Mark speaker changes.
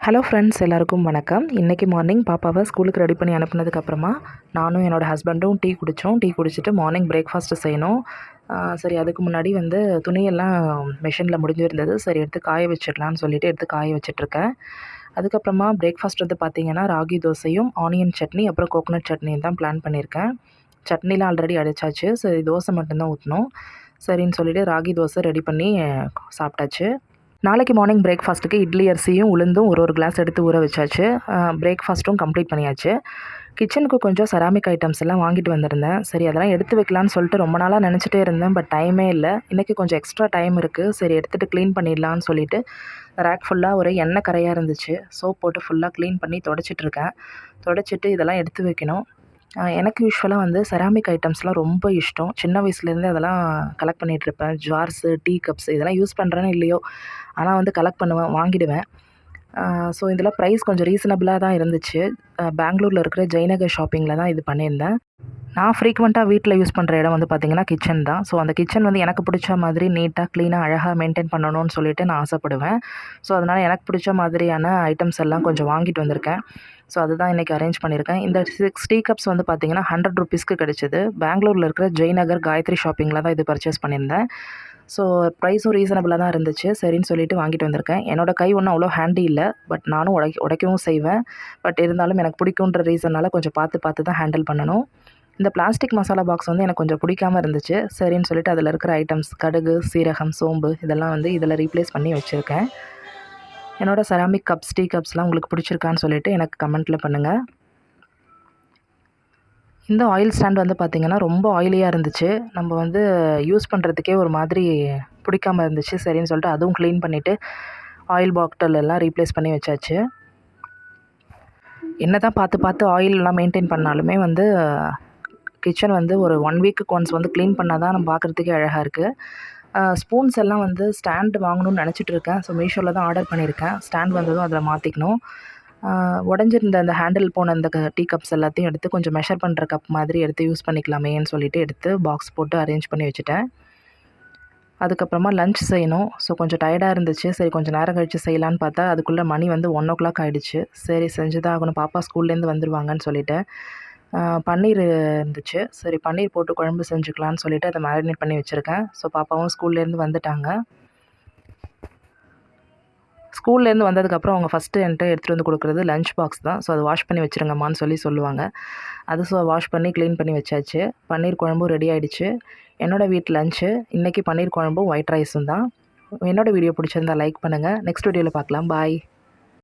Speaker 1: Hello friends, எல்லாருக்கும் வணக்கம். இன்றைக்கி மார்னிங் பாப்பாவை ஸ்கூலுக்கு ரெடி பண்ணி அனுப்புனதுக்கப்புறமா நானும் என்னோடய ஹஸ்பண்டும் டீ குடித்தோம். டீ குடிச்சிட்டு மார்னிங் பிரேக்ஃபாஸ்ட்டு செய்யணும். சரி, அதுக்கு முன்னாடி துணியெல்லாம் மிஷினில் முடிஞ்சிருந்தது. சரி, எடுத்து காய வச்சிடலான்னு சொல்லிட்டு எடுத்து காய வச்சிட்ருக்கேன். அதுக்கப்புறமா பிரேக்ஃபாஸ்ட் பார்த்திங்கன்னா ராகி தோசையும் ஆனியன் சட்னி அப்புறம் கோகோனட் சட்னியும் தான் பிளான் பண்ணியிருக்கேன். சட்னிலாம் ஆல்ரெடி அடைச்சாச்சு. சரி, தோசை மட்டும்தான் ஊற்றணும். சரின்னு சொல்லிவிட்டு ராகி தோசை ரெடி பண்ணி சாப்பிட்டாச்சு. நாளைக்கு மார்னிங் பிரேக்ஃபாஸ்ட்டுக்கு இட்லி அரிசியும் உளுந்தும் ஒரு கிளாஸ் எடுத்து ஊற வச்சாச்சு. பிரேக்ஃபாஸ்ட்டும் கம்ப்ளீட் பண்ணியாச்சு. கிச்சனுக்கு கொஞ்சம் செராமிக் ஐட்டம்ஸ் எல்லாம் வாங்கிட்டு வந்திருந்தேன். சரி, அதெல்லாம் எடுத்து வைக்கலான்னு சொல்லிட்டு ரொம்ப நாளாக நினச்சிட்டே இருந்தேன். பட் டைமே இல்லை. இன்றைக்கி கொஞ்சம் எக்ஸ்ட்ரா டைம் இருக்குது. சரி, எடுத்துகிட்டு க்ளீன் பண்ணிடலான்னு சொல்லிவிட்டு ரேக் ஃபுல்லாக ஒரு எண்ணெய் கரையாக இருந்துச்சு. சோப் போட்டு ஃபுல்லாக க்ளீன் பண்ணி தொடச்சிட்ருக்கேன். தொடச்சிட்டு இதெல்லாம் எடுத்து வைக்கணும். எனக்கு யூஸ்வலாக செராமிக் ஐட்டம்ஸ்லாம் ரொம்ப இஷ்டம். சின்ன வயசுலேருந்தே அதெல்லாம் கலெக்ட் பண்ணிகிட்ருப்பேன். ஜார்ஸு, டீ கப்ஸ் இதெல்லாம் யூஸ் பண்ணுறேனோ இல்லையோ, ஆனால் கலெக்ட் பண்ணுவேன், வாங்கிடுவேன். ஸோ இதில் ப்ரைஸ் கொஞ்சம் ரீசனபிளாக தான் இருந்துச்சு. பெங்களூரில் இருக்கிற ஜெயநகர் ஷாப்பிங்கில் தான் இது பண்ணியிருந்தேன். நான் ஃப்ரீக்வெண்ட்டாக வீட்டில் யூஸ் பண்ணுற இடம் பார்த்திங்கன்னா கிச்சன் தான். ஸோ அந்த கிச்சன் எனக்கு பிடிச்ச மாதிரி நீட்டாக, க்ளீனாக, அழகாக மெயின்டைன் பண்ணணும்னு சொல்லிட்டு நான் ஆசைப்படுவேன். ஸோ அதனால் எனக்கு பிடிச்ச மாதிரியான ஐட்டம்ஸ் எல்லாம் கொஞ்சம் வாங்கிட்டு வந்திருக்கேன். ஸோ அதுதான் இன்றைக்கி அரேஞ்ச் பண்ணியிருக்கேன். இந்த 6 டீ கப்ஸ் பார்த்திங்கன்னா 100 ருபீஸ்க்கு கிடச்சிது. பெங்களூரில் இருக்கிற ஜெயநகர் காயத்ரி ஷாப்பிங்கில் தான் இது பர்ச்சேஸ் பண்ணியிருந்தேன். ஸோ ப்ரைஸும் ரீசனபிளாக தான் இருந்துச்சு. சரின்னு சொல்லிட்டு வாங்கிட்டு வந்திருக்கேன். என்னோடய கை ஒன்றும் அவ்வளோ ஹேண்டி இல்லை. பட் நானும் உடைக்கவும் செய்வேன். பட் இருந்தாலும் எனக்கு பிடிக்குன்ற ரீசனால் கொஞ்சம் பார்த்து தான் ஹேண்டில் பண்ணணும். இந்த பிளாஸ்டிக் மசாலா பாக்ஸ் எனக்கு கொஞ்சம் பிடிக்காமல் இருந்துச்சு. சரின்னு சொல்லிட்டு அதில் இருக்கிற ஐட்டம்ஸ் கடுகு, சீரகம், சோம்பு இதெல்லாம் இதில் ரீப்ளேஸ் பண்ணி வச்சுருக்கேன். என்னோடய செராமிக் கப்ஸ், டீ கப்ஸ்லாம் உங்களுக்கு பிடிச்சிருக்கான்னு சொல்லிட்டு எனக்கு கமெண்ட்டில் பண்ணுங்கள். இந்த ஆயில் ஸ்டாண்ட் பார்த்திங்கன்னா ரொம்ப ஆயிலியாக இருந்துச்சு. நம்ம யூஸ் பண்ணுறதுக்கே ஒரு மாதிரி பிடிக்காமல் இருந்துச்சு. சரின்னு சொல்லிட்டு அதுவும் க்ளீன் பண்ணிவிட்டு ஆயில் பாட்டில் எல்லாம் ரீப்ளேஸ் பண்ணி வச்சாச்சு. என்ன தான் பார்த்து ஆயிலெலாம் மெயின்டைன் பண்ணாலுமே கிச்சன் ஒரு 1 வீக்குக்கு ஒன்ஸ் க்ளீன் பண்ணால் தான் நம்ம பார்க்குறதுக்கே அழகாக இருக்குது. ஸ்பூன்ஸ் எல்லாம் ஸ்டாண்டு வாங்கணும்னு நினச்சிட்டு இருக்கேன். ஸோ மீஷோவில் தான் ஆர்டர் பண்ணியிருக்கேன். ஸ்டாண்ட் வந்ததும் அதில் மாற்றிக்கணும். உடஞ்சிருந்த அந்த ஹேண்டில் போன அந்த டீ கப்ஸ் எல்லாத்தையும் எடுத்து கொஞ்சம் மெஷர் பண்ணுற கப் மாதிரி எடுத்து யூஸ் பண்ணிக்கலாமேன்னு சொல்லிட்டு எடுத்து பாக்ஸ் போட்டு அரேஞ்ச் பண்ணி வச்சுட்டேன். அதுக்கப்புறமா லன்ச் செய்யணும். ஸோ கொஞ்சம் டயர்டாக இருந்துச்சு. சரி, கொஞ்சம் நேரம் கழித்து செய்யலான்னு பார்த்தா அதுக்குள்ளே மணி 1:00 ஆகிடுச்சு. சரி, செஞ்சு தான் ஆகணும், பாப்பா ஸ்கூல்லேருந்து வந்துடுவாங்கன்னு சொல்லிட்டு பன்னீர் இருந்துச்சு. சரி, பன்னீர் போட்டு குழம்பு செஞ்சுக்கலான்னு சொல்லிட்டு அதை மேரினேட் பண்ணி வச்சுருக்கேன். ஸோ பாப்பாவும் ஸ்கூல்லேருந்து வந்துட்டாங்க. ஸ்கூல்லேருந்து வந்ததுக்கப்புறம் அவங்க ஃபஸ்ட்டு என்கிட்ட எடுத்துகிட்டு கொடுக்குறது லஞ்ச் பாக்ஸ் தான். ஸோ அதை வாஷ் பண்ணி வச்சுருங்கம்மான்னு சொல்லுவாங்க. அது வாஷ் பண்ணி க்ளீன் பண்ணி வச்சாச்சு. பன்னீர் குழம்பும் ரெடி ஆகிடுச்சு. என்னோடய வீட்டு லஞ்சு இன்றைக்கி பன்னீர் குழம்பும் ஒயிட் ரைஸும் தான். என்னோடய வீடியோ பிடிச்சிருந்தா லைக் பண்ணுங்கள். நெக்ஸ்ட் வீடியோவில் பார்க்கலாம். பாய்.